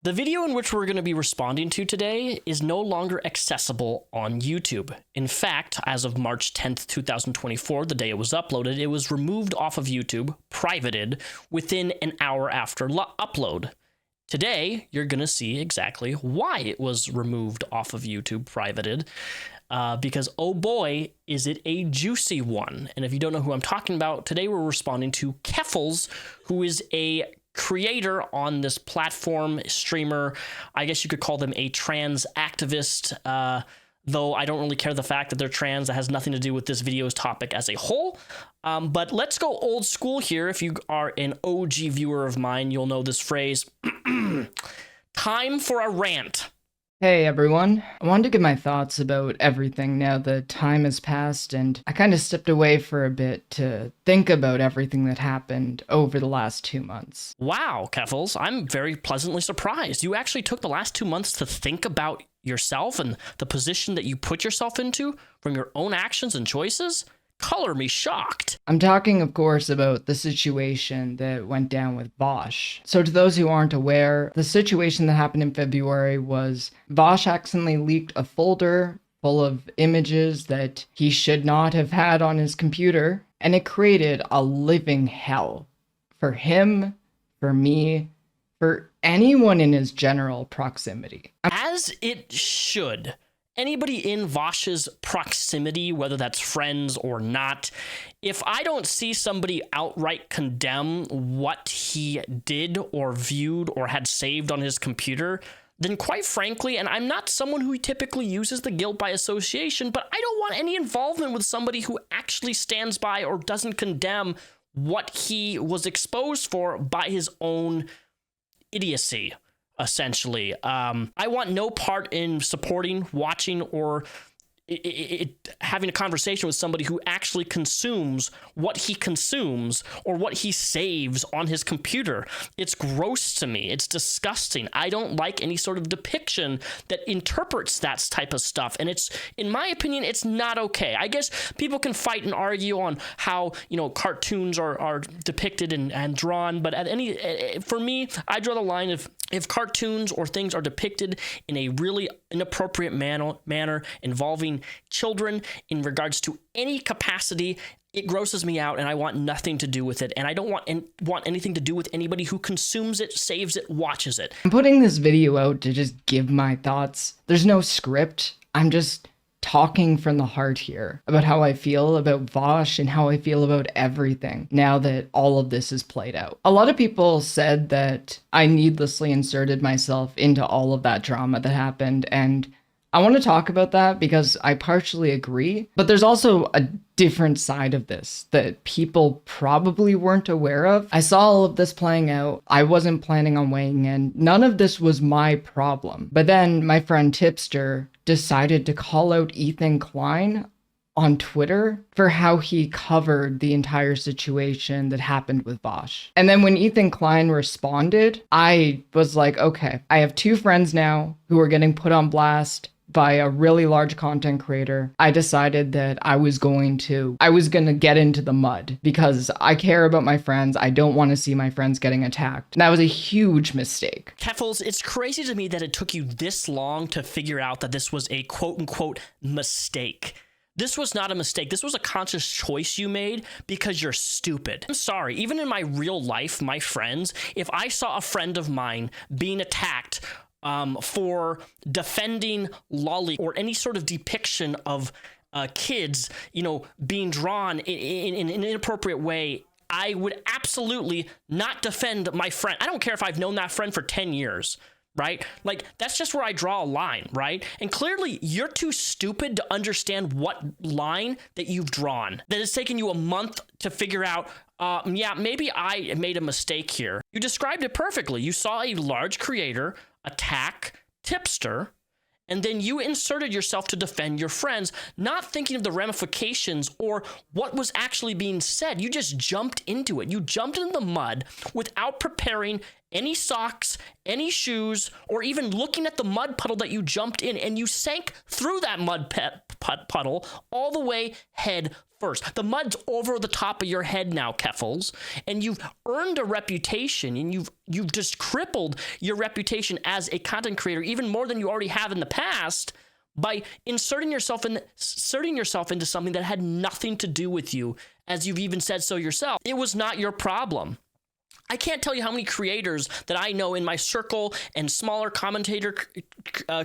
The video in which we're going to be responding to today is no longer accessible on YouTube. In fact, as of March 10th, 2024, the day it was uploaded, it was removed off of YouTube, privated, within an hour after upload. Today, you're going to see exactly why it was removed off of YouTube, privated, because oh boy, is it a juicy one. And if you don't know who I'm talking about, today we're responding to Keffals, who is a creator on this platform, streamer. I guess you could call them a trans activist, though I don't really care the fact that they're trans. That has nothing to do with this video's topic as a whole. But let's go old school here. If you are an OG viewer of mine, you'll know this phrase. Time for a rant. Hey everyone, I wanted to give my thoughts about everything now that time has passed, and I kind of stepped away for a bit to think about everything that happened over the last 2 months. Wow, Keffals, I'm very pleasantly surprised. You actually took the last 2 months to think about yourself and the position that you put yourself into from your own actions and choices? Color me shocked. I'm talking, of course, about the situation that went down with Bosch. So to those who aren't aware, the situation that happened in February was Bosch accidentally leaked a folder full of images that he should not have had on his computer, and it created a living hell for him, for me, for anyone in his general proximity. As it should. Anybody in Vosh's proximity, whether that's friends or not, if I don't see somebody outright condemn what he did or viewed or had saved on his computer, then quite frankly, and I'm not someone who typically uses the guilt by association, but I don't want any involvement with somebody who actually stands by or doesn't condemn what he was exposed for by his own idiocy. Essentially, I want no part in supporting, watching, or having a conversation with somebody who actually consumes what he consumes or what he saves on his computer. It's gross to me. It's disgusting. I don't like any sort of depiction that interprets that type of stuff. And it's, in my opinion, it's not okay. I guess people can fight and argue on how, cartoons are depicted and drawn. But for me, I draw the line of if cartoons or things are depicted in a really inappropriate manner involving children in regards to any capacity, it grosses me out and I want nothing to do with it. And I don't want anything to do with anybody who consumes it, saves it, watches it. I'm putting this video out to just give my thoughts. There's no script. I'm just talking from the heart here about how I feel about Vosh and how I feel about everything now that all of this is played out. A lot of people said that I needlessly inserted myself into all of that drama that happened, and I want to talk about that because I partially agree, but there's also a different side of this that people probably weren't aware of. I saw all of this playing out. I wasn't planning on weighing in. None of this was my problem. But then my friend Tipster decided to call out Ethan Klein on Twitter for how he covered the entire situation that happened with Bosch. And then when Ethan Klein responded, I was like, okay, I have two friends now who are getting put on blast by a really large content creator. I decided that I was going to get into the mud because I care about my friends. I don't want to see my friends getting attacked. And that was a huge mistake. Keffals, it's crazy to me that it took you this long to figure out that this was a quote-unquote mistake. This was not a mistake. This was a conscious choice you made because you're stupid. I'm sorry, even in my real life, my friends, if I saw a friend of mine being attacked for defending lolly or any sort of depiction of kids, being drawn in an inappropriate way, I would absolutely not defend my friend. I don't care if I've known that friend for 10 years, right? Like, that's just where I draw a line, right? And clearly, you're too stupid to understand what line that you've drawn. That has taken you a month to figure out, yeah, maybe I made a mistake here. You described it perfectly. You saw a large creator attack Tipster, and then you inserted yourself to defend your friends, not thinking of the ramifications or what was actually being said. You just jumped into it. You jumped in the mud without preparing any socks, any shoes, or even looking at the mud puddle that you jumped in, and you sank through that mud puddle all the way head first. The mud's over the top of your head now, Keffals, and you've earned a reputation, and you've just crippled your reputation as a content creator even more than you already have in the past by inserting yourself into something that had nothing to do with you, as you've even said so yourself. It was not your problem. I can't tell you how many creators that I know in my circle and smaller commentator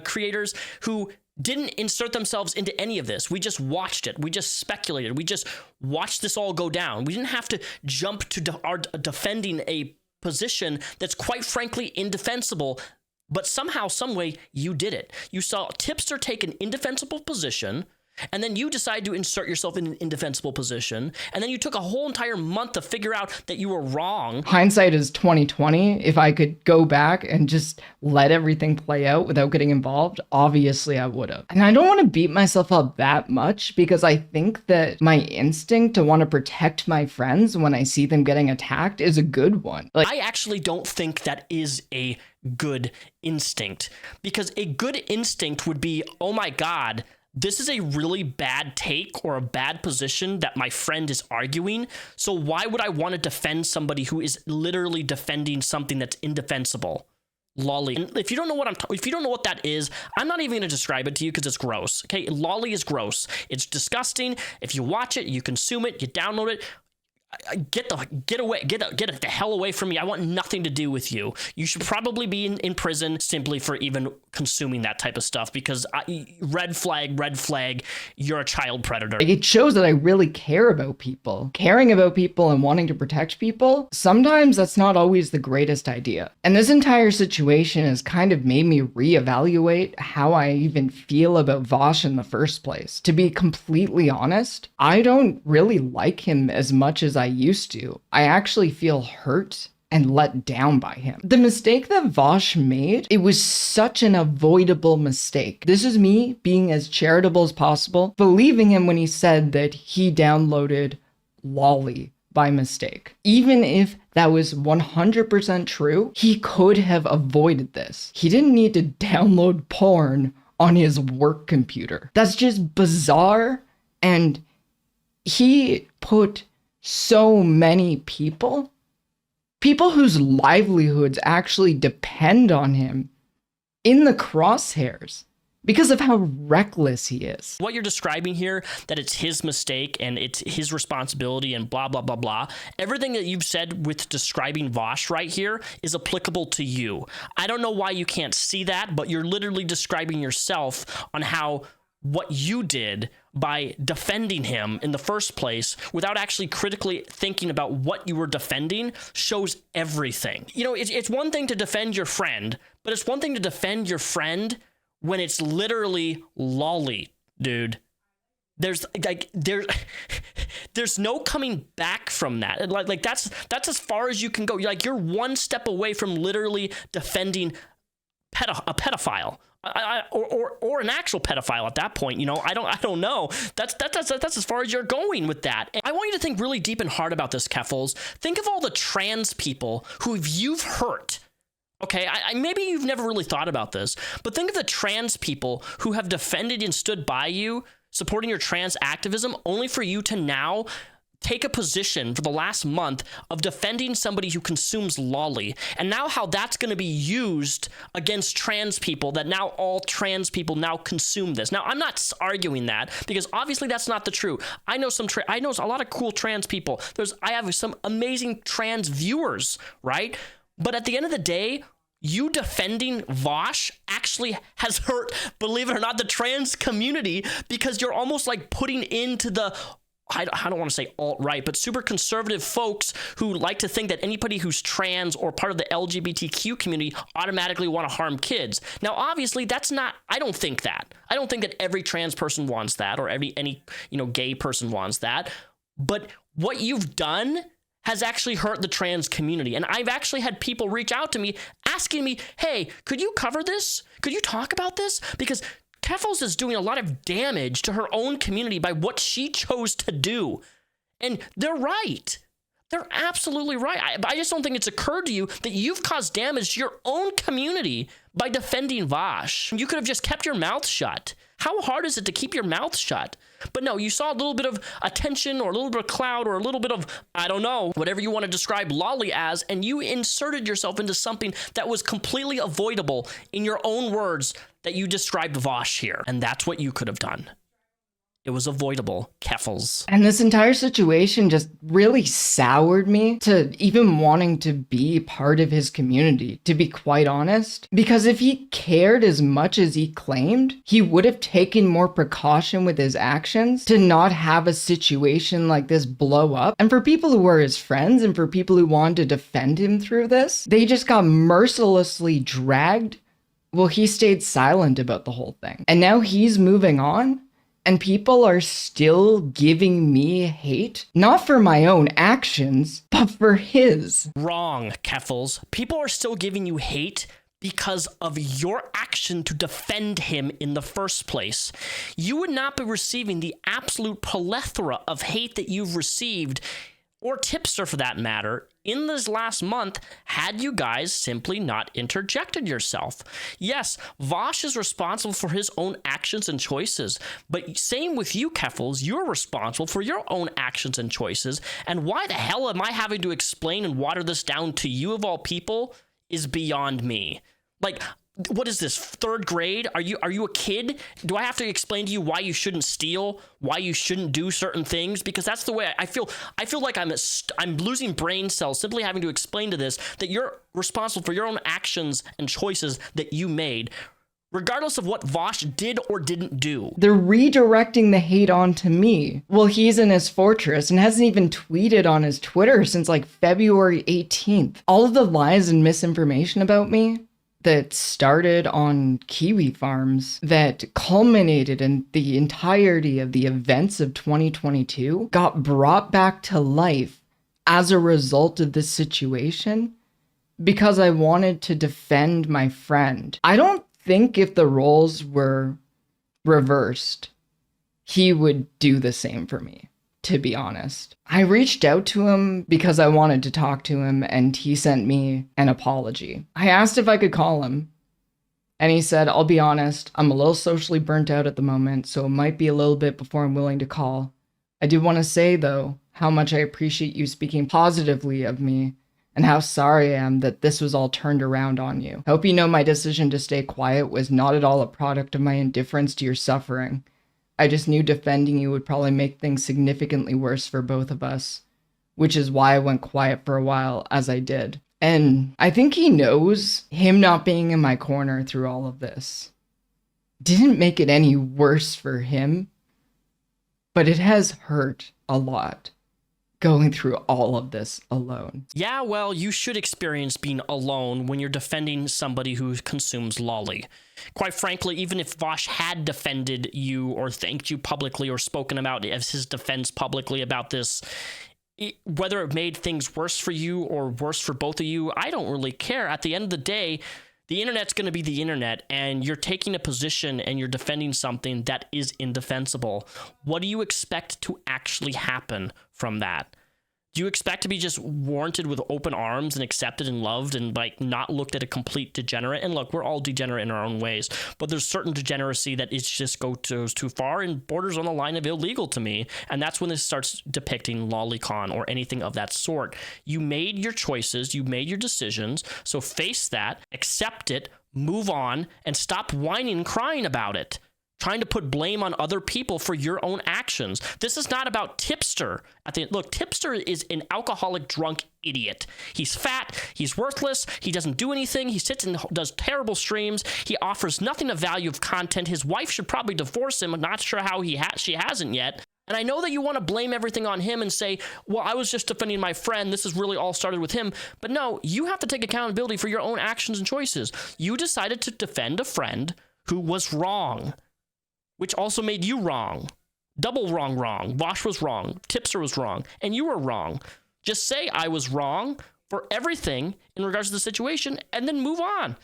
creators who didn't insert themselves into any of this. We just watched it. We just speculated. We just watched this all go down. We didn't have to jump to our defending a position that's quite frankly indefensible, but somehow, some way, you did it. You saw Tipster take an indefensible position, and then you decide to insert yourself in an indefensible position, and then you took a whole entire month to figure out that you were wrong. Hindsight is 2020. If I could go back and just let everything play out without getting involved, obviously I would have. And I don't want to beat myself up that much, because I think that my instinct to want to protect my friends when I see them getting attacked is a good one. I actually don't think that is a good instinct, because a good instinct would be, oh my God, this is a really bad take or a bad position that my friend is arguing. So why would I want to defend somebody who is literally defending something that's indefensible? Lolly. And if you don't know what that is, I'm not even going to describe it to you because it's gross. Okay, lolly is gross. It's disgusting. If you watch it, you consume it, you download it. Get the hell away from me. I want nothing to do with you. You should probably be in prison simply for even consuming that type of stuff, because red flag, you're a child predator. It shows that I really care about people. Caring about people and wanting to protect people, sometimes that's not always the greatest idea. And this entire situation has kind of made me reevaluate how I even feel about Vosh in the first place. To be completely honest, I don't really like him as much as I used to. I actually feel hurt and let down by him. The mistake that Vosh made, it was such an avoidable mistake. This is me being as charitable as possible, believing him when he said that he downloaded Lolly by mistake. Even if that was 100% true, he could have avoided this. He didn't need to download porn on his work computer. That's just bizarre, and he put so many people whose livelihoods actually depend on him in the crosshairs because of how reckless he is. What you're describing here, that it's his mistake and it's his responsibility and blah, blah, blah, blah, everything that you've said with describing Vosh right here is applicable to you. I don't know why you can't see that, but you're literally describing yourself on how what you did by defending him in the first place without actually critically thinking about what you were defending shows everything. You know, it's one thing to defend your friend, but it's one thing to defend your friend when it's literally lolly, dude. There's no coming back from that. Like that's as far as you can go. You're one step away from literally defending a pedophile. Or an actual pedophile at that point, you know. I don't know. That's as far as you're going with that. And I want you to think really deep and hard about this, Keffals. Think of all the trans people who you've hurt. Okay, maybe you've never really thought about this, but think of the trans people who have defended and stood by you, supporting your trans activism, only for you to now take a position for the last month of defending somebody who consumes lolly, and now how that's going to be used against trans people, that now all trans people now consume this. Now, I'm not arguing that, because obviously that's not the truth. I know I know a lot of cool trans people. I have some amazing trans viewers, right? But at the end of the day, you defending Vosh actually has hurt, believe it or not, the trans community, because you're almost like putting into the, I don't want to say alt-right, but super conservative folks who like to think that anybody who's trans or part of the LGBTQ community automatically want to harm kids. Now, obviously, that's not, I don't think that. I don't think that every trans person wants that, or any gay person wants that. But what you've done has actually hurt the trans community. And I've actually had people reach out to me asking me, hey, could you cover this? Could you talk about this? Because Keffals is doing a lot of damage to her own community by what she chose to do. And they're right. They're absolutely right. I just don't think it's occurred to you that you've caused damage to your own community by defending Vosh. You could have just kept your mouth shut. How hard is it to keep your mouth shut? But no, you saw a little bit of attention or a little bit of cloud or a little bit of, I don't know, whatever you want to describe Lolly as, and you inserted yourself into something that was completely avoidable in your own words that you described Vosh here. And that's what you could have done. It was avoidable, Keffals. And this entire situation just really soured me to even wanting to be part of his community, to be quite honest. Because if he cared as much as he claimed, he would have taken more precaution with his actions to not have a situation like this blow up. And for people who were his friends and for people who wanted to defend him through this, they just got mercilessly dragged. Well, he stayed silent about the whole thing. And now he's moving on. And people are still giving me hate, not for my own actions, but for his. Wrong, Keffals. People are still giving you hate because of your action to defend him in the first place. You would not be receiving the absolute plethora of hate that you've received, or Tipster for that matter, in this last month, had you guys simply not interjected yourself. Yes, Vosh is responsible for his own actions and choices, but same with you, Keffals, you're responsible for your own actions and choices, and why the hell am I having to explain and water this down to you of all people is beyond me. Like, what is this, third grade? Are you a kid? Do I have to explain to you why you shouldn't steal, why you shouldn't do certain things? Because that's the way I feel. I feel like I'm losing brain cells simply having to explain to this that you're responsible for your own actions and choices that you made, regardless of what Vosh did or didn't do. They're redirecting the hate onto me. Well, he's in his fortress and hasn't even tweeted on his Twitter since like February 18th. All of the lies and misinformation about me that started on kiwi farms, that culminated in the entirety of the events of 2022, got brought back to life as a result of this situation because I wanted to defend my friend. I don't think if the roles were reversed, he would do the same for me, to be honest. I reached out to him because I wanted to talk to him, and he sent me an apology. I asked if I could call him, and he said, I'll be honest, I'm a little socially burnt out at the moment, so it might be a little bit before I'm willing to call. I do want to say, though, how much I appreciate you speaking positively of me, and how sorry I am that this was all turned around on you. I hope you know my decision to stay quiet was not at all a product of my indifference to your suffering. I just knew defending you would probably make things significantly worse for both of us, which is why I went quiet for a while as I did. And I think he knows him not being in my corner through all of this didn't make it any worse for him, but it has hurt a lot going through all of this alone. Yeah, well, you should experience being alone when you're defending somebody who consumes lolly. Quite frankly, even if Vosh had defended you or thanked you publicly or spoken about as his defense publicly about this, whether it made things worse for you or worse for both of you, I don't really care. At the end of the day, the internet's going to be the internet, and you're taking a position and you're defending something that is indefensible. What do you expect to actually happen from that? Do you expect to be just warranted with open arms and accepted and loved and like not looked at a complete degenerate? And look, we're all degenerate in our own ways, but there's certain degeneracy that is just goes too far and borders on the line of illegal to me. And that's when this starts depicting lolicon or anything of that sort. You made your choices, you made your decisions, so face that, accept it, move on, and stop whining and crying about it. Trying to put blame on other people for your own actions. This is not about Tipster. Look, Tipster is an alcoholic, drunk idiot. He's fat. He's worthless. He doesn't do anything. He sits and does terrible streams. He offers nothing of value of content. His wife should probably divorce him. I'm not sure how she hasn't yet. And I know that you want to blame everything on him and say, well, I was just defending my friend. This has really all started with him. But no, you have to take accountability for your own actions and choices. You decided to defend a friend who was wrong, which also made you wrong. Double wrong. Vosh was wrong. Tipster was wrong. And you were wrong. Just say I was wrong for everything in regards to the situation and then move on.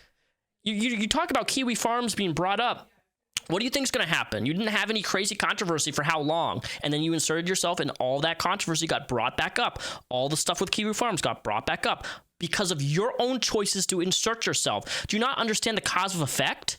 You talk about Kiwi Farms being brought up. What do you think is going to happen? You didn't have any crazy controversy for how long? And then you inserted yourself and all that controversy got brought back up. All the stuff with Kiwi Farms got brought back up because of your own choices to insert yourself. Do you not understand the cause of effect?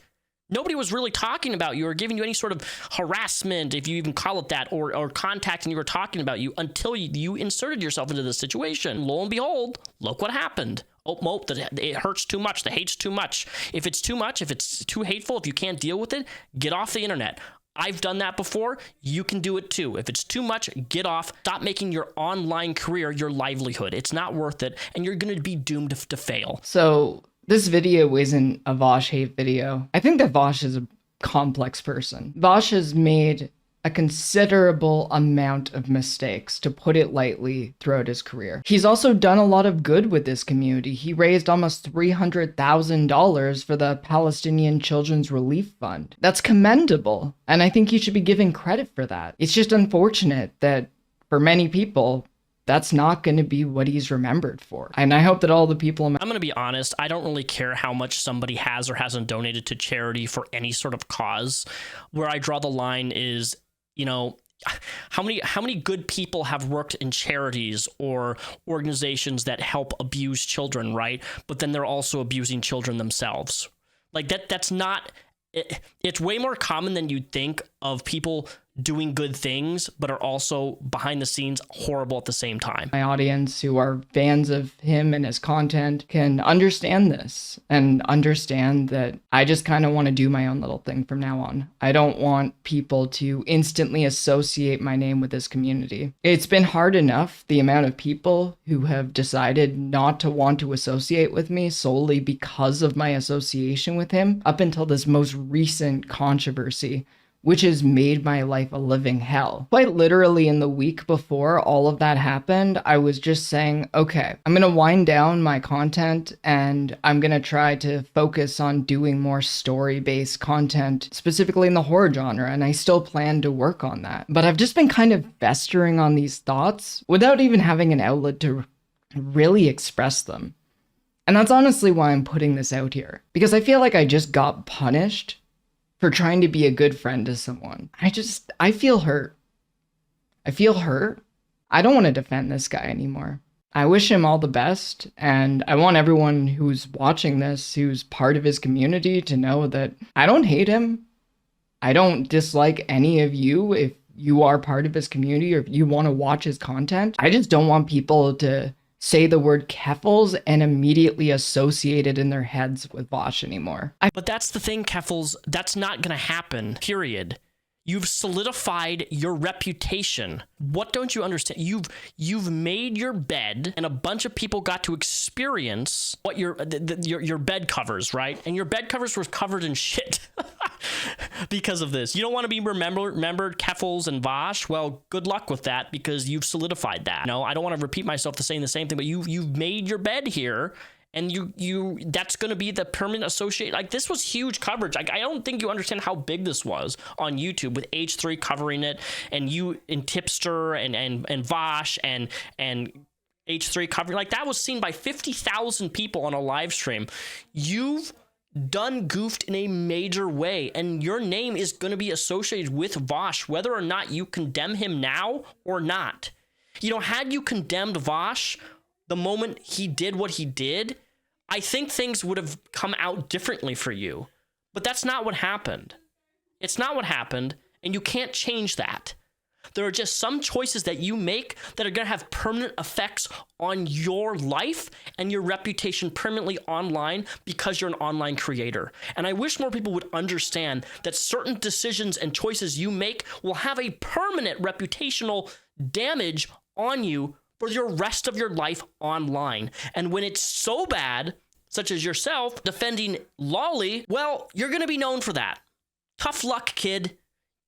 Nobody was really talking about you or giving you any sort of harassment, if you even call it that, or contacting you or talking about you until you inserted yourself into this situation. Lo and behold, look what happened. Oh, it hurts too much. The hate's too much. If it's too much, if it's too hateful, if you can't deal with it, get off the internet. I've done that before. You can do it too. If it's too much, get off. Stop making your online career your livelihood. It's not worth it, and you're going to be doomed to fail. So this video isn't a Vosh hate video. I think that Vosh is a complex person. Vosh has made a considerable amount of mistakes, to put it lightly, throughout his career. He's also done a lot of good with this community. He raised almost $300,000 for the Palestinian Children's Relief Fund. That's commendable, and I think he should be given credit for that. It's just unfortunate that for many people, that's not going to be what he's remembered for. And I hope that all the people... I'm going to be honest, I don't really care how much somebody has or hasn't donated to charity for any sort of cause. Where I draw the line is, you know, how many good people have worked in charities or organizations that help abuse children, right? But then they're also abusing children themselves. Like that's not... It's way more common than you'd think of people doing good things, but are also behind the scenes horrible at the same time. My audience who are fans of him and his content can understand this and understand that I just kind of want to do my own little thing from now on. I don't want people to instantly associate my name with this community. It's been hard enough, the amount of people who have decided not to want to associate with me solely because of my association with him, up until this most recent controversy, which has made my life a living hell. Quite literally, in the week before all of that happened, I was just saying, okay, I'm gonna wind down my content and I'm gonna try to focus on doing more story-based content, specifically in the horror genre, and I still plan to work on that. But I've just been kind of festering on these thoughts without even having an outlet to really express them. And that's honestly why I'm putting this out here, because I feel like I just got punished for trying to be a good friend to someone. I feel hurt. I feel hurt. I don't want to defend this guy anymore. I wish him all the best, and I want everyone who's watching this, who's part of his community, to know that I don't hate him. I don't dislike any of you if you are part of his community or if you want to watch his content. I just don't want people to say the word Keffals and immediately associate it in their heads with Vosh anymore. But that's the thing, Keffals. That's not going to happen, period. You've solidified your reputation. What don't you understand? You've made your bed, and a bunch of people got to experience what your bed covers, right? And your bed covers were covered in shit because of this. You don't want to be remembered, Keffals and Vosh. Well, good luck with that, because you've solidified that. No, I don't want to repeat myself to saying the same thing, but you've made your bed here. And that's going to be the permanent associate. Like, this was huge coverage. Like, I don't think you understand how big this was on YouTube, with H3 covering it, and you and Tipster and Vosh and H3 covering. Like, that was seen by 50,000 people on a live stream. You've done goofed in a major way, and your name is going to be associated with Vosh, whether or not you condemn him now or not. You know, had you condemned Vosh the moment he did what he did, I think things would have come out differently for you. But that's not what happened. It's not what happened, and you can't change that. There are just some choices that you make that are going to have permanent effects on your life and your reputation permanently online, because you're an online creator. And I wish more people would understand that certain decisions and choices you make will have a permanent reputational damage on you for your rest of your life online. And when it's so bad, such as yourself defending Lolly, well, you're going to be known for that. Tough luck, kid.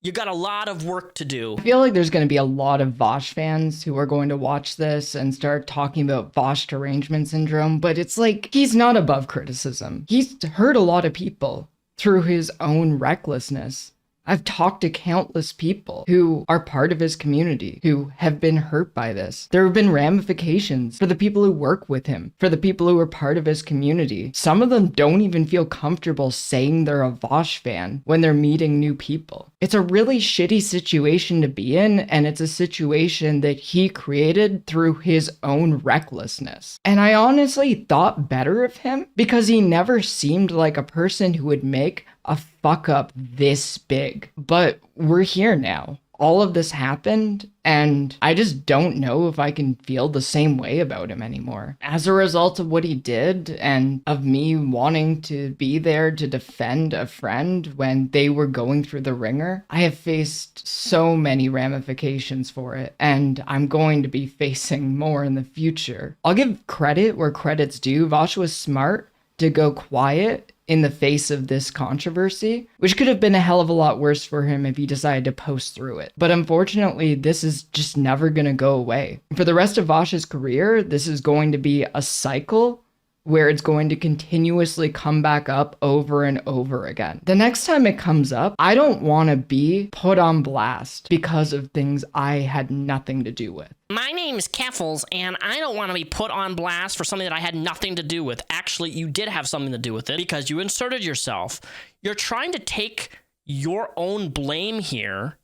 You got a lot of work to do. I feel like there's going to be a lot of Vosh fans who are going to watch this and start talking about Vosh derangement syndrome, but it's like, he's not above criticism. He's hurt a lot of people through his own recklessness. I've talked to countless people who are part of his community who have been hurt by this. There have been ramifications for the people who work with him, for the people who are part of his community. Some of them don't even feel comfortable saying they're a Vosh fan when they're meeting new people. It's a really shitty situation to be in, and it's a situation that he created through his own recklessness. And I honestly thought better of him because he never seemed like a person who would make a fuck up this big. But we're here now. All of this happened, and I just don't know if I can feel the same way about him anymore. As a result of what he did, and of me wanting to be there to defend a friend when they were going through the ringer, I have faced so many ramifications for it, and I'm going to be facing more in the future. I'll give credit where credit's due. Vosh was smart to go quiet in the face of this controversy, which could have been a hell of a lot worse for him if he decided to post through it. But unfortunately, this is just never going to go away. For the rest of Vosh's career, this is going to be a cycle where it's going to continuously come back up over and over again. The next time it comes up, I don't want to be put on blast because of things I had nothing to do with. My name's Keffals, and I don't want to be put on blast for something that I had nothing to do with. Actually, you did have something to do with it because you inserted yourself. You're trying to take your own blame here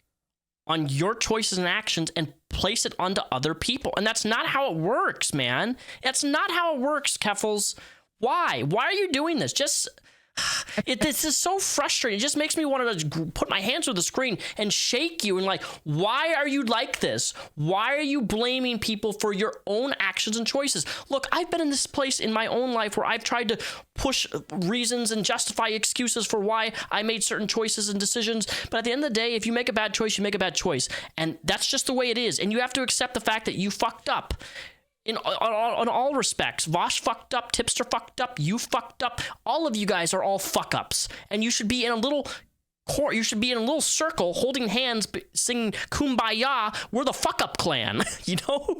on your choices and actions and place it onto other people. And that's not how it works, man. That's not how it works, Keffals. Why? Why are you doing this? This is so frustrating. It just makes me want to put my hands to the screen and shake you and like, why are you like this? Why are you blaming people for your own actions and choices? Look, I've been in this place in my own life where I've tried to push reasons and justify excuses for why I made certain choices and decisions. But at the end of the day, if you make a bad choice, you make a bad choice. And that's just the way it is. And you have to accept the fact that you fucked up. On all respects, Vosh fucked up, Tipster fucked up, you fucked up. All of you guys are all fuck ups, and you should be in a little court. You should be in a little circle, holding hands, singing "Kumbaya." We're the fuck up clan, you know.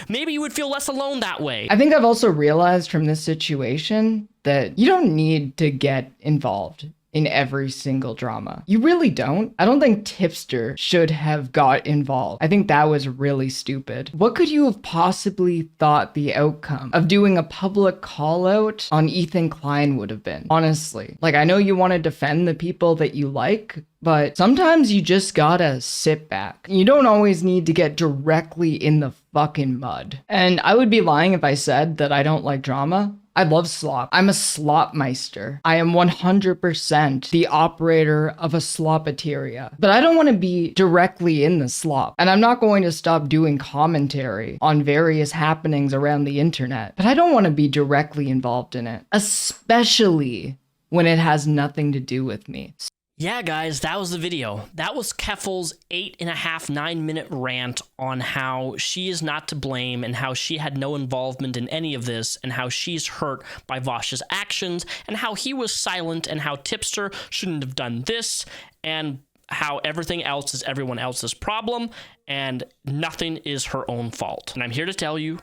Maybe you would feel less alone that way. I think I've also realized from this situation that you don't need to get involved in every single drama. You really don't. I don't think Tipster should have got involved. I think that was really stupid. What could you have possibly thought the outcome of doing a public call out on Ethan Klein would have been? Honestly. Like, I know you want to defend the people that you like, but sometimes you just gotta sit back. You don't always need to get directly in the fucking mud. And I would be lying if I said that I don't like drama. I love slop. I'm a slopmeister. I am 100% the operator of a slopateria. But I don't want to be directly in the slop. And I'm not going to stop doing commentary on various happenings around the internet. But I don't want to be directly involved in it. Especially when it has nothing to do with me. Yeah, guys, that was the video. That was Keffals' 8.5, 9-minute rant on how she is not to blame and how she had no involvement in any of this and how she's hurt by Vosh's actions and how he was silent and how Tipster shouldn't have done this and how everything else is everyone else's problem and nothing is her own fault. And I'm here to tell you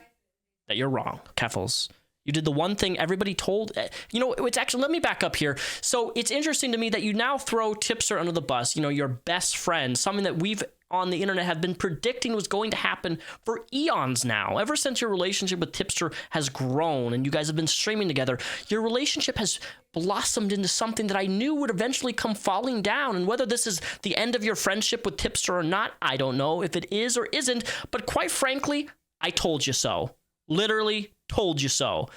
that you're wrong, Keffals. You did the one thing everybody told. You know, it's actually, let me back up here. So it's interesting to me that you now throw Tipster under the bus, you know, your best friend, something that we've on the internet have been predicting was going to happen for eons now. Ever since your relationship with Tipster has grown and you guys have been streaming together, your relationship has blossomed into something that I knew would eventually come falling down. And whether this is the end of your friendship with Tipster or not, I don't know if it is or isn't. But quite frankly, I told you so. Literally told you so.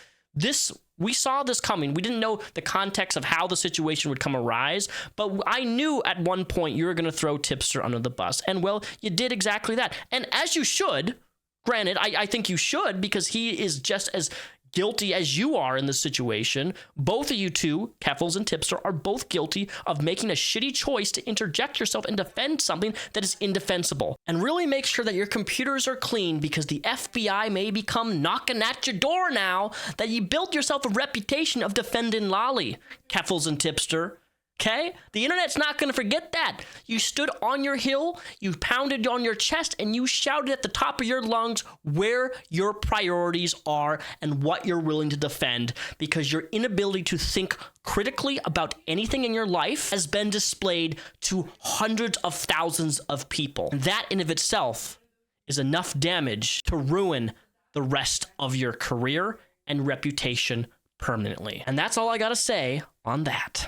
We saw this coming. We didn't know the context of how the situation would come arise, but I knew at one point you were going to throw Tipster under the bus. And well, you did exactly that. And as you should, granted, I think you should, because he is just as guilty as you are in this situation. Both of you two, Keffals and Tipster, are both guilty of making a shitty choice to interject yourself and defend something that is indefensible. And really make sure that your computers are clean, because the FBI may become knocking at your door now that you built yourself a reputation of defending Lolly. Keffals and Tipster, Okay? The internet's not going to forget that. You stood on your hill, you pounded on your chest, and you shouted at the top of your lungs where your priorities are and what you're willing to defend, because your inability to think critically about anything in your life has been displayed to hundreds of thousands of people. And that in of itself is enough damage to ruin the rest of your career and reputation permanently. And that's all I got to say on that.